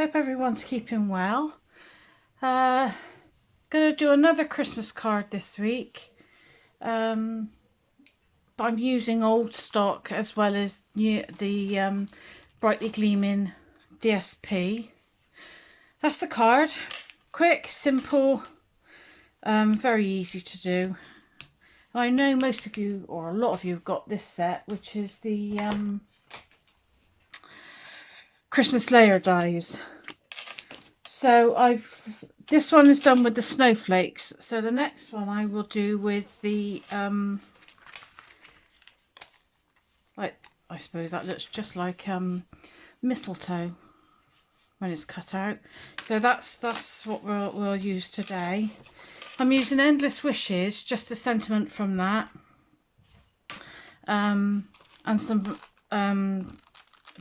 hope everyone's keeping well. Gonna do another Christmas card this week. But I'm using old stock as well as the brightly gleaming DSP. That's the card. Quick, simple, very easy to do. I know most of you, or a lot of you, have got this set, which is the Christmas layer dies. So this one is done with the snowflakes. So the next one I will do with the like, I suppose that looks just like mistletoe when it's cut out. So that's what we'll use today. I'm using Endless Wishes, just a sentiment from that, and some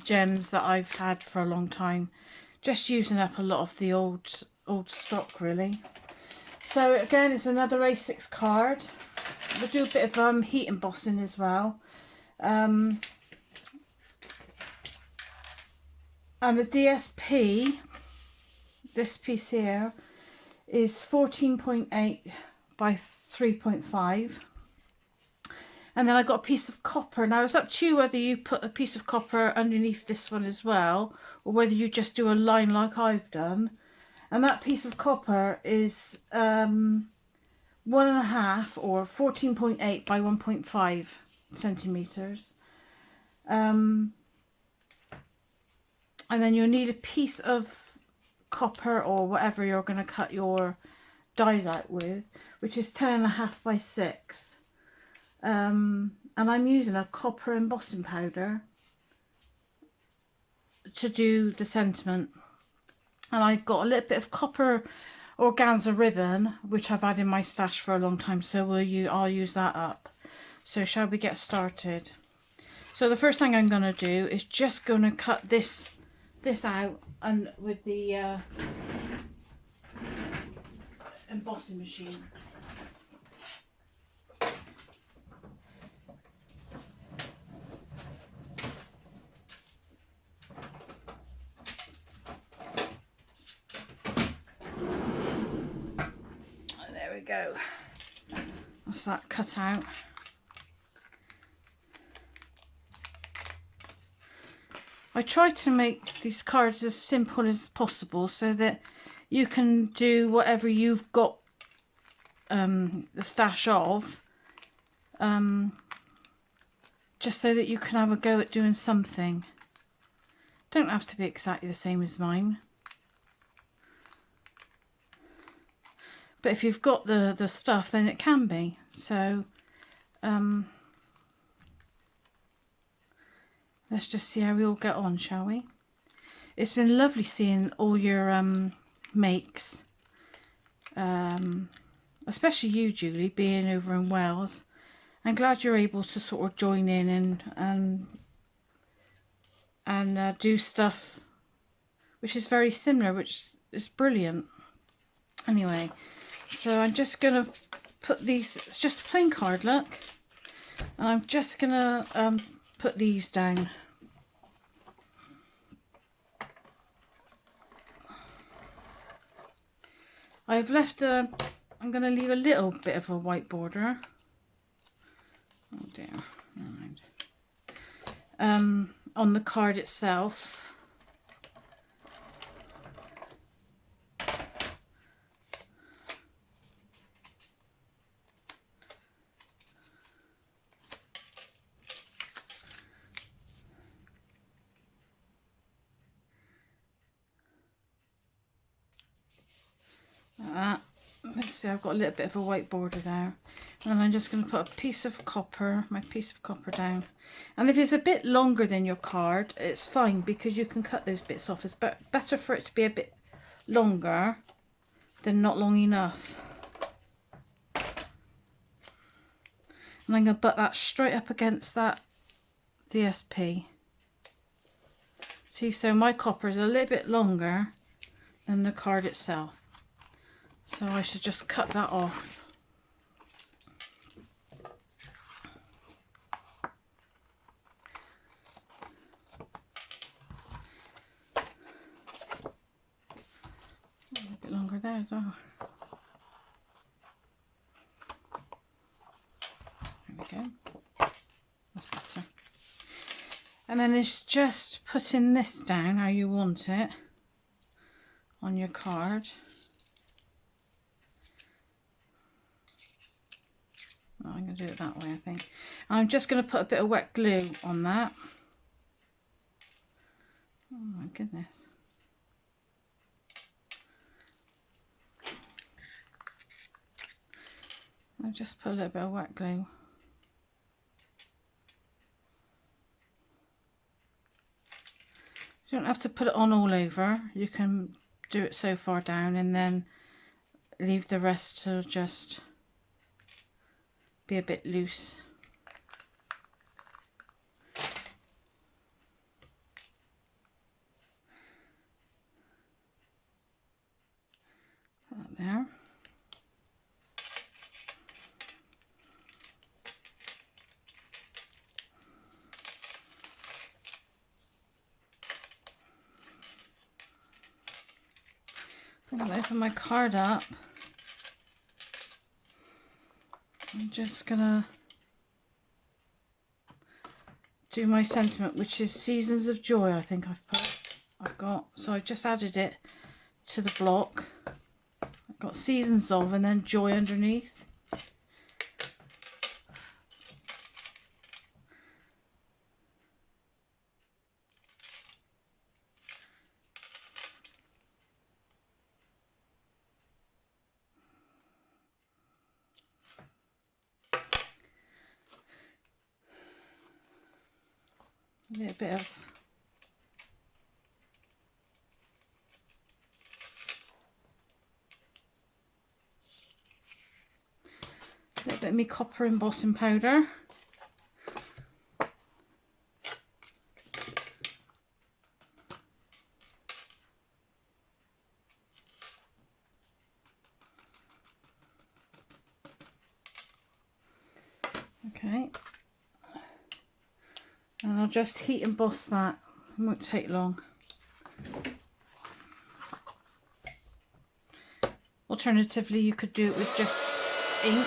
gems that I've had for a long time. Just using up a lot of the old stock, really. So again, it's another A6 card. We'll do a bit of heat embossing as well. And the DSP, this piece here, is 14.8 by 3.5. And then I got a piece of copper. Now it's up to you whether you put a piece of copper underneath this one as well, or whether you just do a line like I've done. And that piece of copper is 1.5 or 14.8 by 1.5 centimeters. And then you'll need a piece of copper or whatever you're going to cut your dies out with, which is 10.5 by 6. And I'm using a copper embossing powder to do the sentiment. And I've got a little bit of copper organza ribbon, which I've had in my stash for a long time, so I'll use that up. So shall we get started? So the first thing I'm going to do is just going to cut this out and with the embossing machine. There we go. That's that cut out. I try to make these cards as simple as possible so that you can do whatever you've got the stash of, just so that you can have a go at doing something. Don't have to be exactly the same as mine. But if you've got the stuff, then it can be. So let's just see how we all get on, shall we? It's been lovely seeing all your makes, especially you, Julie, being over in Wales. I'm glad you're able to sort of join in and do stuff which is very similar, which is brilliant. Anyway, so I'm just gonna put these. It's just a plain card, look, and I'm just gonna put these down. I've left I'm going to leave a little bit of a white border. Oh dear. Right. On the card itself. Let's see, I've got a little bit of a white border there, and I'm just going to put a piece of copper, my piece of copper down. And if it's a bit longer than your card, it's fine, because you can cut those bits off. It's better for it to be a bit longer than not long enough. And I'm going to put that straight up against that DSP. See, so my copper is a little bit longer than the card itself. So I should just cut that off. we go. That's better. And then it's just putting this down how you want it on your card. Oh, I'm going to do it that way, I think. And I'm just going to put a bit of wet glue on that. Oh my goodness. I'll just put a little bit of wet glue. You don't have to put it on all over. You can do it so far down and then leave the rest to just be a bit loose. Put that there. I'm going to open my card up. I'm just going to do my sentiment, which is Seasons of Joy, I think I've got. So I've just added it to the block. I've got Seasons of and then Joy underneath. A little bit of me copper embossing powder. Okay. And I'll just heat emboss that. It won't take long. Alternatively, you could do it with just ink.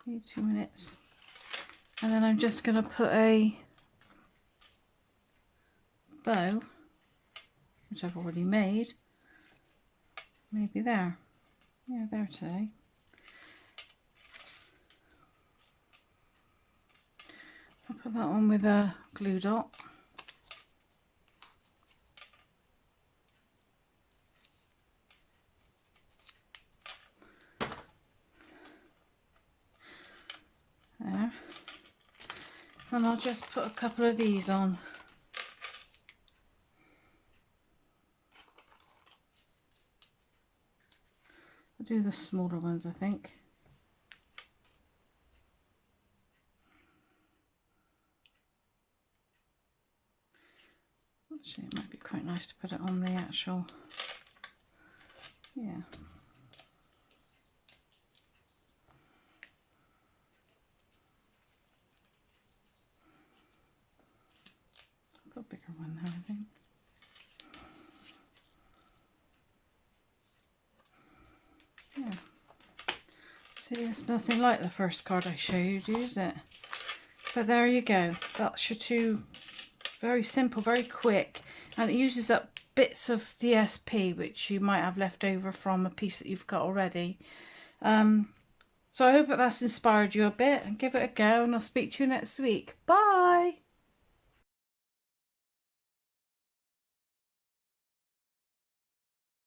Maybe 2 minutes. And then I'm just going to put a bow, which I've already made, maybe there. Yeah, there today. I'll put that on with a glue dot. There. And I'll just put a couple of these on. I'll do the smaller ones, I think. Actually, it might be quite nice to put it on the actual, yeah. Put a bigger one there, I think. Yeah. See, it's nothing like the first card I showed you, is it? But there you go. That's your two. Very simple, very quick, and it uses up bits of DSP which you might have left over from a piece that you've got already. So I hope that that's inspired you a bit, and give it a go, and I'll speak to you next week. Bye!